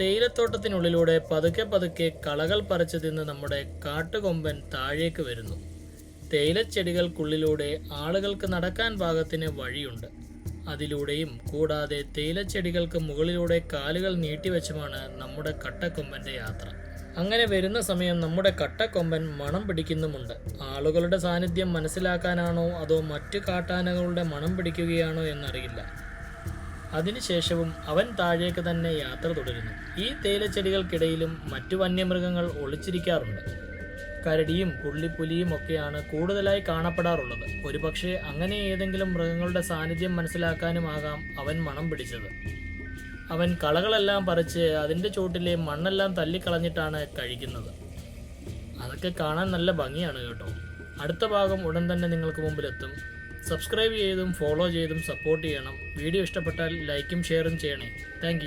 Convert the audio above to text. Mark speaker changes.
Speaker 1: തേയിലത്തോട്ടത്തിനുള്ളിലൂടെ പതുക്കെ പതുക്കെ കളകൾ പറിച്ചു തിന്ന് നമ്മുടെ കാട്ടുകൊമ്പൻ താഴേക്ക് വരുന്നു. തേയിലച്ചെടികൾക്കുള്ളിലൂടെ ആളുകൾക്ക് നടക്കാൻ പാകത്തിന് വഴിയുണ്ട്. അതിലൂടെയും കൂടാതെ തേയിലച്ചെടികൾക്ക് മുകളിലൂടെ കാലുകൾ നീട്ടിവെച്ചുമാണ് നമ്മുടെ കട്ടക്കൊമ്പൻ്റെ യാത്ര. അങ്ങനെ വരുന്ന സമയം നമ്മുടെ കട്ടക്കൊമ്പൻ മണം പിടിക്കുന്നുമുണ്ട്. ആളുകളുടെ സാന്നിധ്യം മനസ്സിലാക്കാനാണോ അതോ മറ്റു കാട്ടാനകളുടെ മണം പിടിക്കുകയാണോ എന്നറിയില്ല. അതിനുശേഷവും അവൻ താഴേക്ക് തന്നെ യാത്ര തുടരുന്നു. ഈ തേയിലച്ചെടികൾക്കിടയിലും മറ്റു വന്യമൃഗങ്ങൾ ഒളിച്ചിരിക്കാറുണ്ട്. കരടിയും പുള്ളിപ്പുലിയും ഒക്കെയാണ് കൂടുതലായി കാണപ്പെടാറുള്ളത്. ഒരുപക്ഷെ അങ്ങനെ ഏതെങ്കിലും മൃഗങ്ങളുടെ സാന്നിധ്യം മനസ്സിലാക്കാനുമാകാം അവൻ മണം പിടിച്ചത്. അവൻ കളകളെല്ലാം പറിച്ച് അതിൻ്റെ ചോട്ടിലെ മണ്ണെല്ലാം തല്ലിക്കളഞ്ഞിട്ടാണ് കഴിക്കുന്നത്. അതൊക്കെ കാണാൻ നല്ല ഭംഗിയാണ് കേട്ടോ. അടുത്ത ഭാഗം ഉടൻ തന്നെ നിങ്ങൾക്ക് മുമ്പിലെത്തും. സബ്സ്ക്രൈബ് ചെയ്തും ഫോളോ ചെയ്തും സപ്പോർട്ട് ചെയ്യണം. വീഡിയോ ഇഷ്ടപ്പെട്ടാൽ ലൈക്കും ഷെയറും ചെയ്യണേ. താങ്ക്